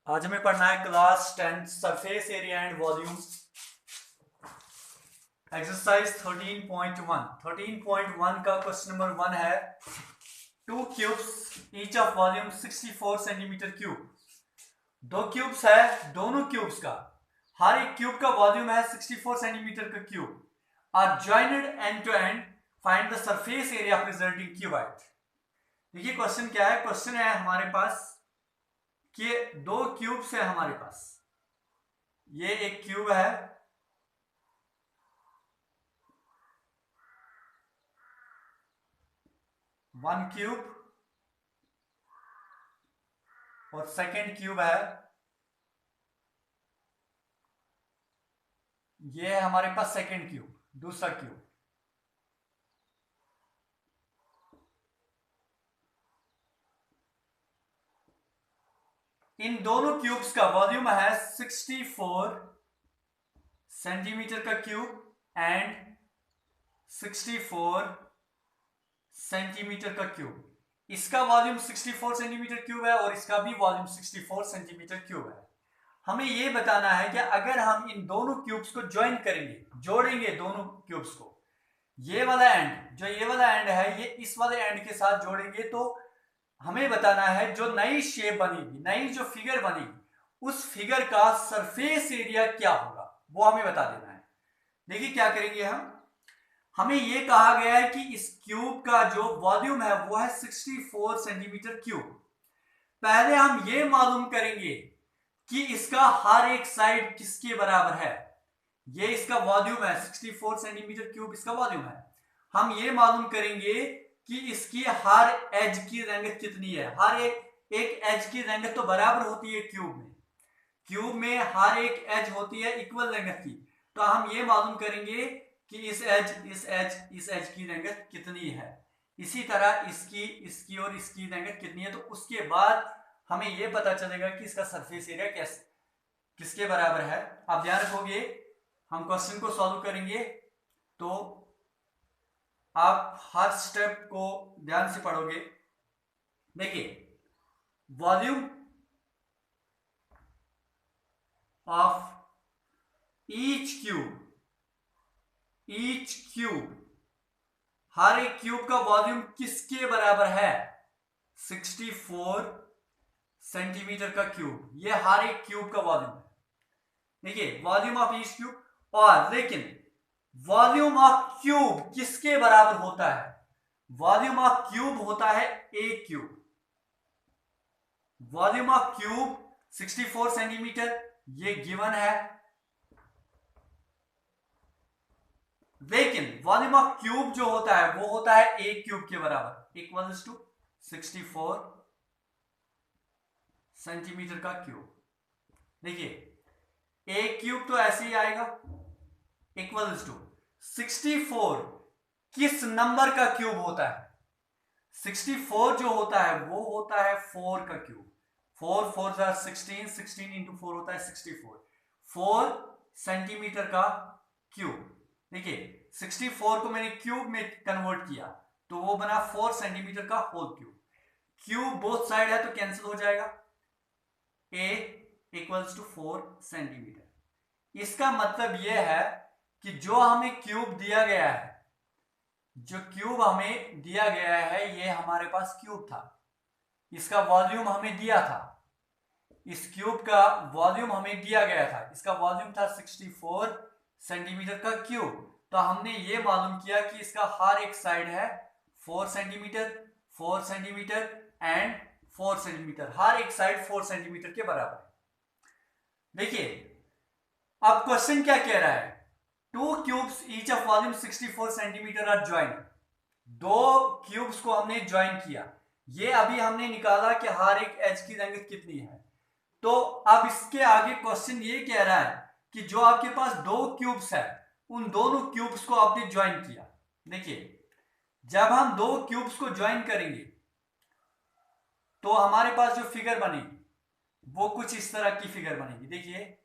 आज हमें पढ़ना है class 10 surface area and volume exercise 13.1। 13.1 का क्वेश्चन नंबर 1 है two cubes each of volume 64 centimetre cube. दो क्यूब्स है, दोनों क्यूब्स का हर एक क्यूब का वॉल्यूम है 64 सेंटीमीटर का cube are jointed end to end, find the surface area of resulting cuboid. देखिए क्वेश्चन क्या है। क्वेश्चन है हमारे पास कि दो क्यूब्स है हमारे पास। ये एक क्यूब है, वन क्यूब, और सेकंड क्यूब है, ये है हमारे पास सेकंड क्यूब, दूसरा क्यूब। इन दोनों क्यूब्स का वॉल्यूम है 64 सेंटीमीटर का क्यूब एंड 64 सेंटीमीटर का क्यूब। इसका वॉल्यूम 64 सेंटीमीटर क्यूब है और इसका भी वॉल्यूम 64 सेंटीमीटर क्यूब है। हमें यह बताना है कि अगर हम इन दोनों क्यूब्स को ज्वाइन करेंगे, जोड़ेंगे दोनों क्यूब्स को, ये वाला एंड, जो ये वाला एंड है, ये इस वाले एंड के साथ जोड़ेंगे, तो हमें बताना है जो नई शेप बनेगी, नई जो फिगर बनेगी, उस फिगर का सरफेस एरिया क्या होगा, वो हमें बता देना है। देखिए क्या करेंगे हम। हमें यह कहा गया है कि इस क्यूब का जो वॉल्यूम है वो है 64 सेंटीमीटर क्यूब। पहले हम ये मालूम करेंगे कि इसका हर एक साइड किसके बराबर है। ये इसका वॉल्यूम है 64 सेंटीमीटर क्यूब, इसका वॉल्यूम है। हम ये मालूम करेंगे कि इसकी हर एज की लेंथ कितनी है। हर एक एज की लेंथ तो बराबर होती है क्यूब में। क्यूब में हर एक एज होती है इक्वल लेंथ की। तो हम ये मालूम करेंगे कि इस एज की लेंथ कितनी है। इसी तरह इसकी और इसकी लेंथ कितनी है। तो उसके बाद हमें यह पता चलेगा कि इसका सरफेस एरिया कैसे किसके बराबर है। आप ध्यान रखोगे, हम क्वेश्चन को सॉल्व करेंगे तो आप हर स्टेप को ध्यान से पढ़ोगे। देखिए, वॉल्यूम ऑफ ईच क्यूब, हर एक क्यूब का वॉल्यूम किसके बराबर है? 64 सेंटीमीटर का क्यूब, ये हर एक क्यूब का वॉल्यूम है। देखिए, वॉल्यूम ऑफ ईच क्यूब, और लेकिन वॉल्यूम ऑफ क्यूब किसके बराबर होता है? वॉल्यूम ऑफ क्यूब होता है एक cube. Volume of cube 64 centimetre, ये गिवन है। लेकिन वॉल्यूम ऑफ क्यूब जो होता है वो होता है एक क्यूब के बराबर, इक्वल्स टू 64 सेंटीमीटर का क्यूब। देखिए, एक क्यूब तो ऐसे ही आएगा, इक्वल्स टू 64 किस नंबर का क्यूब होता है? 64 जो होता है वो होता है 4 का क्यूब। 4 4 16, 16 इंटू 4 होता है 64। 4 सेंटीमीटर का क्यूब। देखिए, 64 को मैंने क्यूब में कन्वर्ट किया तो वो बना 4 सेंटीमीटर का whole cube. Cube both side है तो कैंसिल हो जाएगा, a इक्वल्स टू 4 सेंटीमीटर। इसका मतलब यह है कि जो हमें क्यूब दिया गया है, जो क्यूब हमें दिया गया है, ये हमारे पास क्यूब था, इसका वॉल्यूम हमें दिया था, इस क्यूब का वॉल्यूम हमें दिया गया था, इसका वॉल्यूम था 64 सेंटीमीटर का क्यूब। तो हमने ये मालूम किया कि इसका हर एक साइड है 4 सेंटीमीटर, 4 सेंटीमीटर एंड 4 सेंटीमीटर, हर एक साइड 4 सेंटीमीटर के बराबर है। देखिए, अब क्वेश्चन क्या कह रहा है? Two cubes each of volume 64 centimetre are joint. दो क्यूब्स को हमने ज्वाइन किया। ये अभी हमने निकाला कि हर एक एज की लेंथ कितनी है। तो अब इसके आगे क्वेश्चन ये कह रहा है कि जो आपके पास दो क्यूब्स है, उन दोनों क्यूब्स को आपने ज्वाइन किया। देखिए, जब हम दो क्यूब्स को ज्वाइन करेंगे तो हमारे पास जो फिगर बनेगी वो कुछ इस तरह की फिगर बनेगी। देखिए,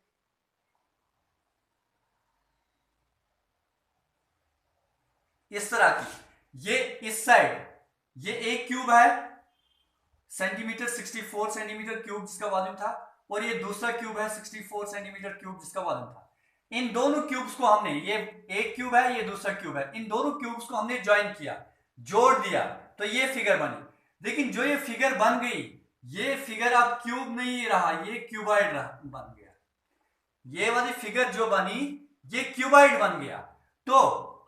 इस तरह की। ये इस साइड ये एक क्यूब है, सेंटीमीटर 64 सेंटीमीटर क्यूब जिसका वॉल्यूम था, और ये दूसरा क्यूब है 64 सेंटीमीटर क्यूब जिसका वजन था। इन दोनों क्यूब्स को हमने, ये एक क्यूब है ये दूसरा क्यूब है, इन दोनों क्यूब्स को हमने ज्वाइन किया, जोड़ दिया, तो ये फिगर बनी। लेकिन जो ये फिगर बन गई, ये फिगर अब क्यूब नहीं रहा, ये क्यूबाइड बन गया। ये वाली फिगर जो बनी ये क्यूबाइड बन गया। तो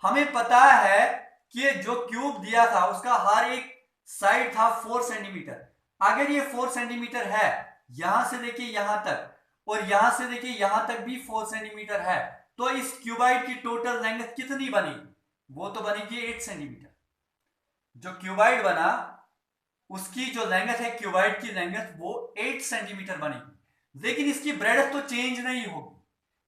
हमें पता है कि जो क्यूब दिया था उसका हर एक साइड था 4 सेंटीमीटर। अगर ये 4 सेंटीमीटर है, यहां से देखिए यहां तक, और यहां से देखिए यहां तक भी 4 सेंटीमीटर है, तो इस क्यूबाइड की टोटल लेंथ कितनी बनेगी? वो तो बनेगी 8 सेंटीमीटर। जो क्यूबाइड बना उसकी जो लेंथ है, क्यूबाइड की लेंथ वो 8 सेंटीमीटर बनेगी। लेकिन इसकी ब्रेडथ तो चेंज नहीं होगी,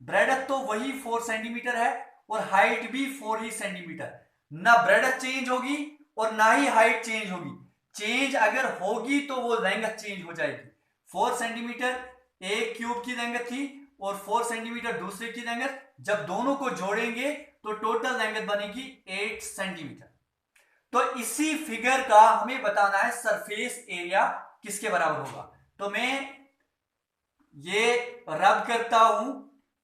ब्रेडथ तो वही 4 सेंटीमीटर है और हाइट भी 4 ही सेंटीमीटर। ना ब्रेडथ चेंज होगी और ना ही हाइट चेंज होगी। चेंज अगर होगी तो वो लेंथ चेंज हो जाएगी। 4 सेंटीमीटर एक क्यूब की लेंथ थी और 4 सेंटीमीटर दूसरे की लेंथ, जब दोनों को जोड़ेंगे तो टोटल लेंथ बनेगी 8 सेंटीमीटर। तो इसी फिगर का हमें बताना है सरफेस एरिया किसके बराबर होगा। तो मैं ये रब करता हूं,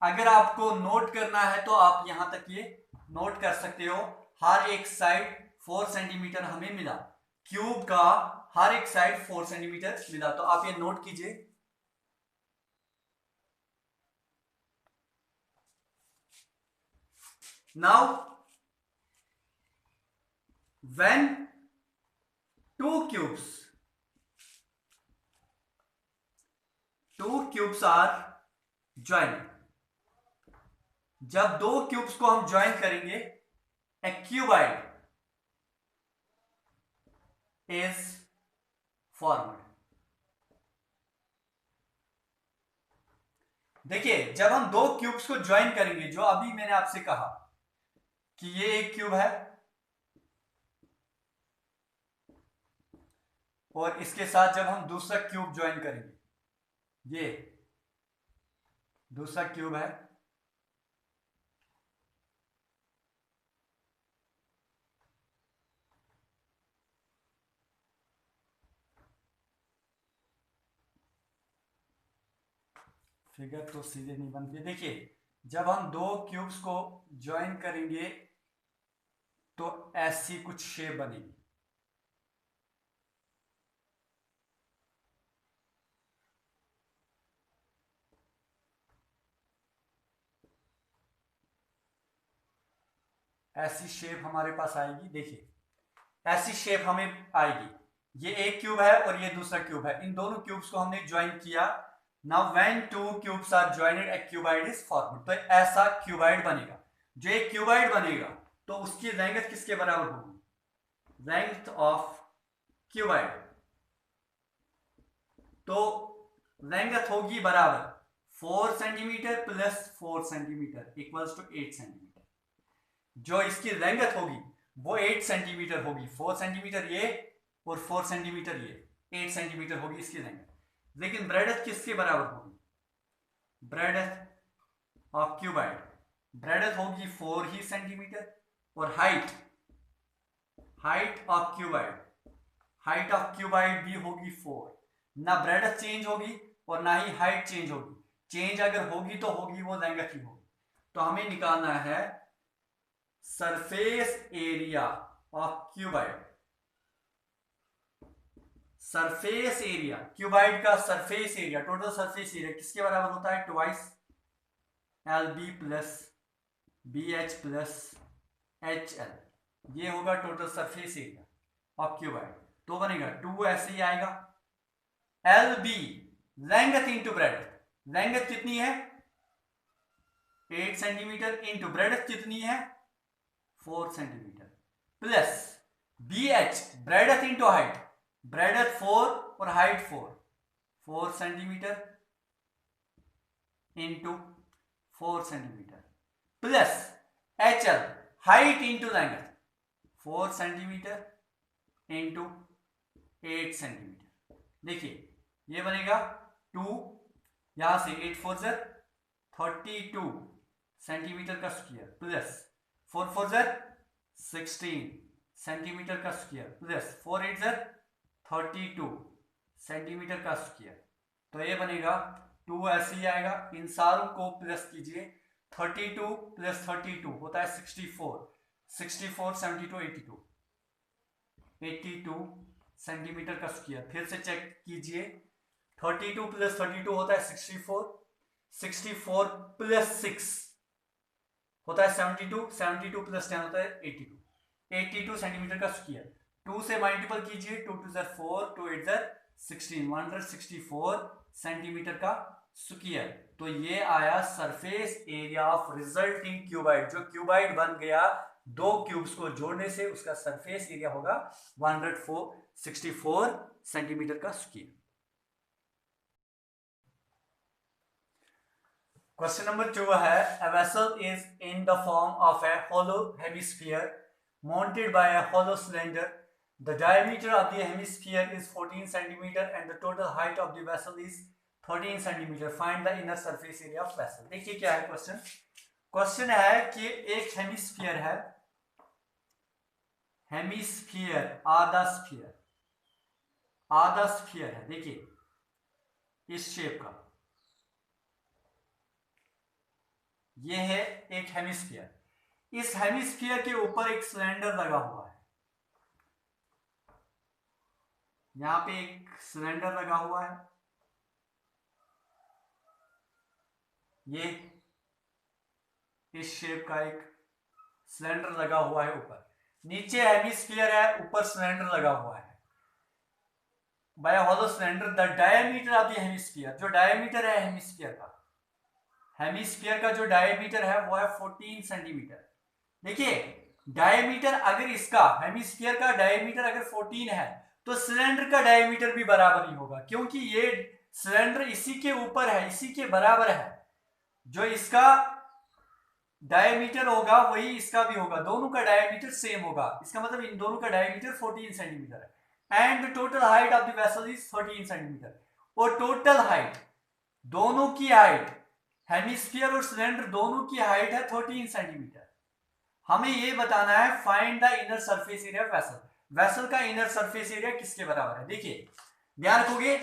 अगर आपको नोट करना है तो आप यहां तक ये नोट कर सकते हो। हर एक साइड 4 सेंटीमीटर हमें मिला, क्यूब का हर एक साइड 4 सेंटीमीटर मिला, तो आप ये नोट कीजिए। Now when two cubes are joined, जब दो क्यूब्स को हम ज्वाइन करेंगे, ए क्यूबाइड इज फॉर्म्ड। देखिए जब हम दो क्यूब्स को ज्वाइन करेंगे, जो अभी मैंने आपसे कहा कि ये एक क्यूब है और इसके साथ जब हम दूसरा क्यूब ज्वाइन करेंगे, ये दूसरा क्यूब है, फिगर तो सीधे नहीं बनती। देखिए जब हम दो क्यूब्स को ज्वाइन करेंगे तो ऐसी कुछ शेप बनेगी। ऐसी शेप हमारे पास आएगी। देखिए ऐसी शेप हमें आएगी। ये एक क्यूब है और ये दूसरा क्यूब है, इन दोनों क्यूब्स को हमने ज्वाइन किया। Now when two cubes are jointed, a cuboid is formed. तो ऐसा क्यूबाइड बनेगा। जो एक क्यूबाइड बनेगा तो उसकी लेंथ किसके बराबर होगी? लेंथ ऑफ क्यूबाइड, तो लेंथ होगी बराबर 4 centimetre plus 4 centimetre equals to 8 centimetre. जो इसकी लेंथ होगी वो 8 सेंटीमीटर होगी। 4 सेंटीमीटर ये और 4 सेंटीमीटर ये, 8 सेंटीमीटर होगी इसकी लेंथ। लेकिन ब्रेडथ किसके बराबर होगी? ब्रेडथ ऑफ क्यूबाइड, ब्रेडथ होगी 4 ही सेंटीमीटर, और height of cuboid, height of cuboid भी होगी 4। ना ब्रेडथ चेंज होगी और ना ही हाइट चेंज होगी। चेंज अगर होगी तो होगी वो लेंथ ही होगी। तो हमें निकालना है surface area of cuboid. Surface area cuboid का surface area, total surface area किसके बराबर होता है? Twice l b plus b h plus h l. ये होगा total surface area of cuboid. तो बनेगा 2 ऐसे ही आएगा। L b length into breadth, length कितनी है? 8 सेंटीमीटर इंटू ब्रेडथ कितनी है? 4 centimetre plus b h breadth into height, breadth 4 और height 4 centimetre into 4 centimetre plus h L height into length 4 centimetre into 8 centimetre. देखिए ये बनेगा 2, यहां से 8 4 32 सेंटीमीटर का स्क्वायर प्लस 4 4 16 सेंटीमीटर का स्क्वायर प्लस 4 8 32 सेंटीमीटर का स्क्वायर। तो ये बनेगा 2 ऐसे ही आएगा। इन सारों को प्लस कीजिए, 32 प्लस 32 होता है 64, 64 72 82, 82 सेंटीमीटर का स्क्वायर। फिर से चेक कीजिए, 32 प्लस 32 होता है 64, 64 प्लस 6 होता है 72, 72 प्लस 10 होता है 82, 82 सेंटीमीटर का स्क्वायर। 2 से मल्टीपल कीजिए, 2 2 4, 2 8 16, 164 सेंटीमीटर का स्क्वायर। तो ये आया surface area of resulting cuboid. जो क्यूबाइड बन गया दो क्यूब्स को जोड़ने से, उसका सरफेस एरिया होगा 164 सेंटीमीटर का स्क्वायर। क्वेश्चन नंबर 2 है, a vessel is in the form of a hollow hemisphere mounted by a hollow cylinder. The diameter of the hemisphere is 14 centimeter and the total height of the vessel is 13 centimeter. Find the inner surface area of vessel. देखिए क्या है question. Question है कि एक hemisphere है, hemisphere आधा sphere, आधा sphere है। देखिए इस शेप का, ये है एक हेमिस्फीयर। इस हेमिस्फीयर के ऊपर एक सिलेंडर लगा हुआ है, यहां पे एक सिलेंडर लगा हुआ है, ये इस शेप का एक सिलेंडर लगा हुआ है ऊपर। नीचे हेमिस्फीयर है, ऊपर सिलेंडर लगा हुआ है। By hollow cylinder the diameter of the hemisphere, जो डायमीटर है हेमिस्फीयर का, हेमिस्फीयर का जो डायमीटर है वो है 14 सेंटीमीटर। देखिए डायमीटर अगर इसका, हेमिस्फीयर का डायमीटर अगर 14 है तो सिलेंडर का डायमीटर भी बराबर ही होगा, क्योंकि ये सिलेंडर इसी के ऊपर है, इसी के बराबर है। जो इसका डायमीटर होगा वही इसका भी होगा, दोनों का डायमीटर सेम होगा। इसका मतलब इन दोनों का डायमीटर 14 सेंटीमीटर है। And the total height of the vessel is 13 centimetre. और टोटल हाइट, दोनों की हाइट, हेमिस्फीयर और सिलेंडर दोनों की हाइट है 13 सेंटीमीटर। हमें यह बताना है find the inner surface area of vessel. Vessel का इनर सरफेस एरिया किसके बराबर है। देखिए ध्यान रखोगे,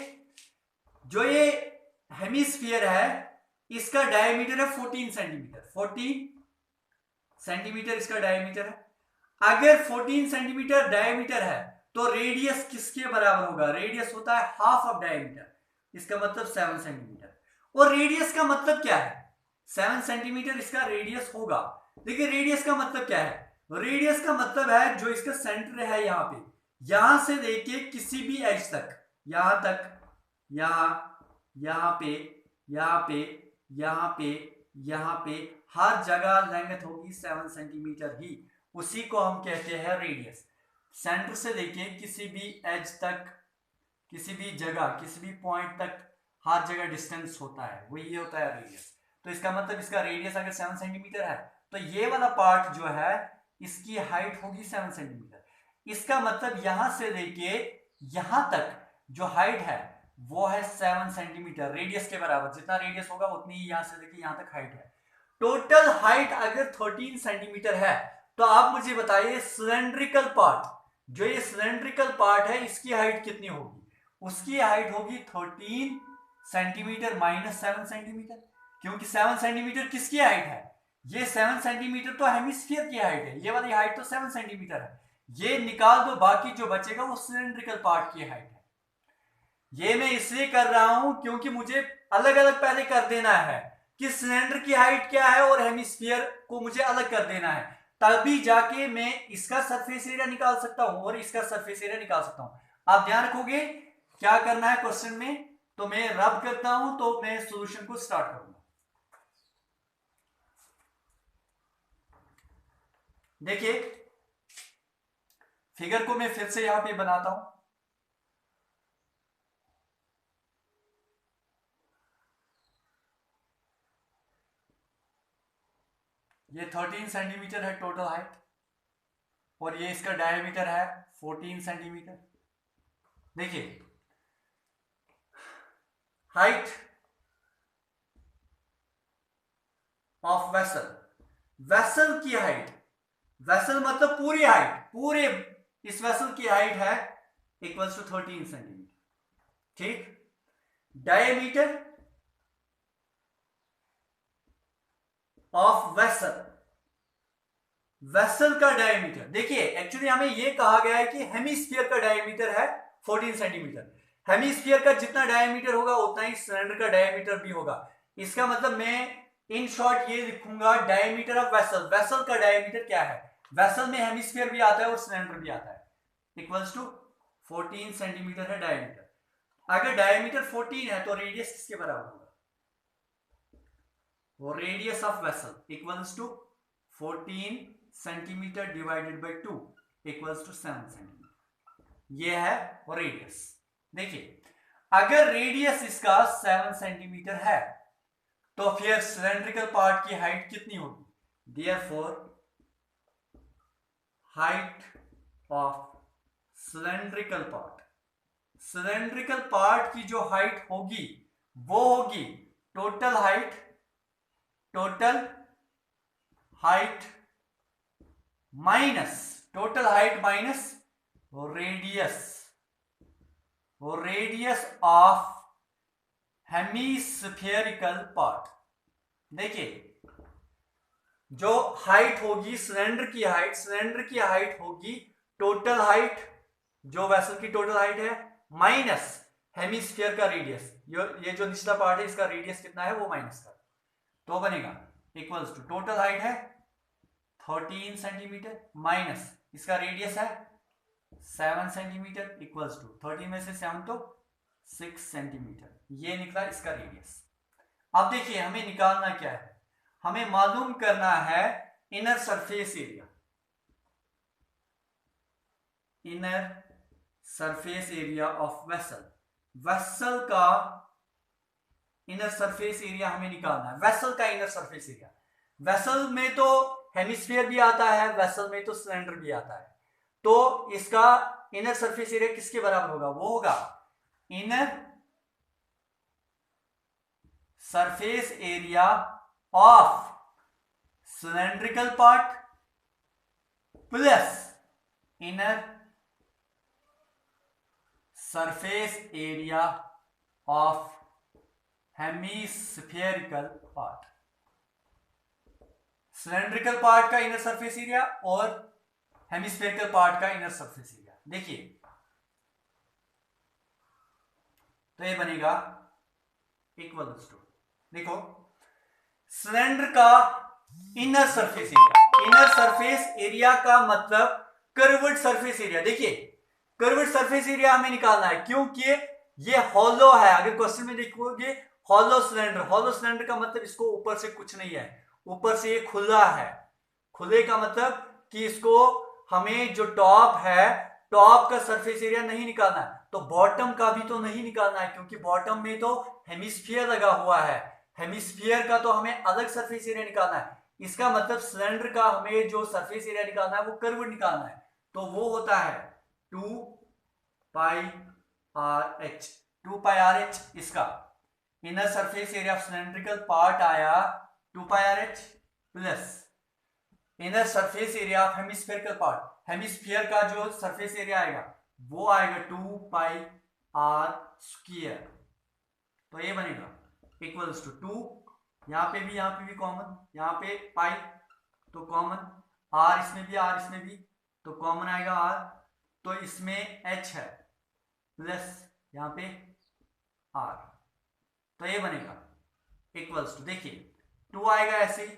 जो ये हेमिस्फीयर है इसका डायमीटर है 14 सेंटीमीटर, 14 सेंटीमीटर इसका डायमीटर है। अगर 14 सेंटीमीटर डायमीटर है तो रेडियस किसके बराबर होगा। रेडियस होता है हाफ ऑफ डायमीटर, इसका मतलब 7 सेंटीमीटर। और रेडियस का मतलब क्या है, 7 सेंटीमीटर इसका रेडियस होगा। देखिए रेडियस का मतलब क्या है, रेडियस का मतलब है जो इसका सेंटर है यहां पे, यहां से लेके किसी भी एज तक, यहां तक, यहां पे, यहां पे, यहां पे, यहां पे, हर जगह लेंथ होगी 7 सेंटीमीटर ही। उसी को हम कहते हैं रेडियस। सेंटर से लेके किसी भी एज तक, किसी भी जगह, किसी भी पॉइंट तक हर जगह डिस्टेंस होता है, वो ये होता है रेडियस। तो इसका मतलब इसका रेडियस अगर 7 सेंटीमीटर है तो ये वाला पार्ट जो है इसकी हाइट होगी 7 सेंटीमीटर। इसका मतलब यहां से लेके यहां तक जो हाइट है वो है 7 सेंटीमीटर, रेडियस के बराबर। जितना रेडियस होगा उतनी ही यहां से लेके यहां तक हाइट है। टोटल हाइट अगर 13 सेंटीमीटर है तो आप मुझे बताइए सिलेंड्रिकल पार्ट, जो ये सिलेंड्रिकल पार्ट है इसकी हाइट कितनी होगी। उसकी हाइट होगी 13 सेंटीमीटर माइनस 7 सेंटीमीटर, क्योंकि 7 सेंटीमीटर किसकी हाइट है, ये 7 सेंटीमीटर तो हेमिस्फीयर की हाइट है, ये वाली हाइट तो 7 सेंटीमीटर है। ये निकाल दो, बाकी जो बचेगा वो सिलेंड्रिकल पार्ट की हाइट है। ये मैं इसलिए कर रहा हूं क्योंकि मुझे अलग अलग पहले कर देना है कि सिलेंडर की हाइट क्या है और हेमिस्फीयर को मुझे अलग कर देना है, तभी जाके मैं इसका सरफेस एरिया निकाल सकता हूं और इसका सरफेस एरिया निकाल सकता हूं। आप ध्यान रखोगे क्या करना है क्वेश्चन में। तो मैं रब करता हूं तो मैं सॉल्यूशन को स्टार्ट करूंगा। देखिए फिगर को मैं फिर से यहां पे बनाता हूं। ये 13 सेंटीमीटर है टोटल हाइट और ये इसका डायमीटर है 14 सेंटीमीटर। देखिए हाइट ऑफ वेसल, वेसल की हाइट, वेसल मतलब पूरी हाइट, पूरे इस वेसल की हाइट है इक्वल्स टू 13 सेंटीमीटर। ठीक, डायमीटर ऑफ वेसल, वेसल का डायमीटर। देखिए एक्चुअली हमें यह कहा गया है कि हेमिस्फीयर का डायमीटर है 14 सेंटीमीटर। हेमिस्फीयर का जितना डायमीटर होगा उतना ही सिलेंडर का डायमीटर भी होगा। इसका मतलब मैं इन शॉर्ट ये लिखूंगा डायमीटर ऑफ वेसल, वेसल का डायमीटर क्या है, वेसल में हेमिस्फीयर भी आता है और सिलेंडर भी आता है, इक्वल्स टू 14 सेंटीमीटर है डायमीटर। अगर डायमीटर 14 है तो रेडियस किसके बराबर होगा, वो radius of vessel equals to 14 centimetre divided by 2 equals to 7 centimetre. ये है वो रेडियस। देखिए अगर रेडियस इसका 7 सेंटीमीटर है तो फिर सिलेंड्रिकल पार्ट की हाइट कितनी होगी, therefore height of cylindrical part, cylindrical part की जो हाइट होगी वो होगी total height minus radius of hemispherical part. देखिए जो हाइट होगी सिलेंडर की हाइट होगी टोटल हाइट, जो वेसल की टोटल हाइट है, माइनस हेमिस्फीयर का रेडियस, ये जो निचला पार्ट है इसका रेडियस कितना है वो माइनस कर, तो बनेगा इक्वल्स टू टोटल हाइट है 13 सेंटीमीटर माइनस इसका रेडियस है 7 सेंटीमीटर इक्वल्स टू 13 में से 7 तो 6 सेंटीमीटर, ये निकला इसका रेडियस। अब देखिए हमें निकालना क्या है, हमें मालूम करना है inner surface area, inner surface area of vessel, vessel का इनर सरफेस एरिया हमें निकालना है। वेसल का इनर सरफेस एरिया, वेसल में तो हेमिस्फीयर भी आता है, वेसल में तो सिलेंडर भी आता है, तो इसका इनर सरफेस एरिया किसके बराबर होगा, वो होगा inner surface area of cylindrical part plus inner surface area of hemispherical part, cylindrical part का इनर सरफेस एरिया और हेमिस्फेरिकल पार्ट का इनर सरफेस एरिया। देखिए तो ये बनेगा इक्वल्स टू, देखो सिलेंडर का इनर सरफेस एरिया का मतलब कर्व्ड सरफेस एरिया। देखिए कर्व्ड सरफेस एरिया हमें निकालना है क्योंकि ये हॉलो है। अगर क्वेश्चन में देखोगे हॉलो सिलेंडर का मतलब इसको ऊपर से कुछ नहीं है, ऊपर से ये खुला है। खुले का मतलब कि इसको हमें जो टॉप है, टॉप का सरफेस एरिया नहीं निकालना है, तो बॉटम का भी तो नहीं निकालना है क्योंकि बॉटम में तो हेमिस्फीयर लगा हुआ है, हेमिस्फीयर का तो हमें अलग सरफेस एरिया निकालना है। इसका मतलब सिलेंडर का हमें जो सरफेस एरिया निकालना है वो कर्व निकालना है, तो वो होता है 2 पाई आर एच। इसका inner surface area of cylindrical part आया 2 pi r h plus inner surface area of hemispherical part, hemisphere का जो सरफेस एरिया आएगा वो आएगा 2 पाई आर स्क्वायर, तो ये बनेगा इक्वल्स टू 2, यहां पे भी कॉमन, यहां पे पाई तो कॉमन, आर इसमें भी तो कॉमन आएगा आर, तो इसमें एच है प्लस यहां पे आर, तो ये बनेगा इक्वल्स टू, देखिए 2 आएगा ऐसे ही,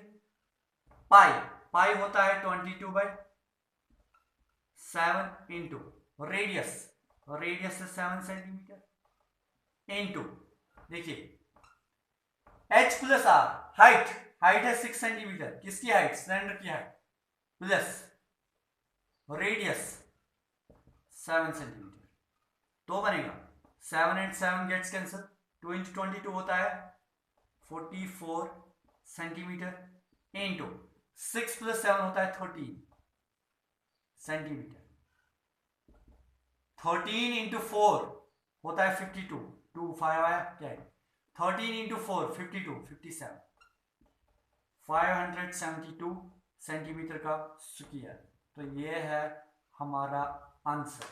पाई होता है 22/7 इंटू रेडियस है 7 सेंटीमीटर इंटू, देखिए h प्लस आर, हाइट है 6 सेंटीमीटर, किसकी हाइट, सिलेंडर की हाइट, प्लस रेडियस 7 सेंटीमीटर, तो बनेगा 7 and 7 गेट्स कैंसिल, 2 into 22 होता है 44 सेंटीमीटर इंटू 6 प्लस 7 होता है 13 सेंटीमीटर, 13 इंटू 4 होता है 52, 2 5 आया क्या है, 13 इंटू 4 52 57, 572 सेंटीमीटर का स्क्वायर, तो ये है हमारा आंसर।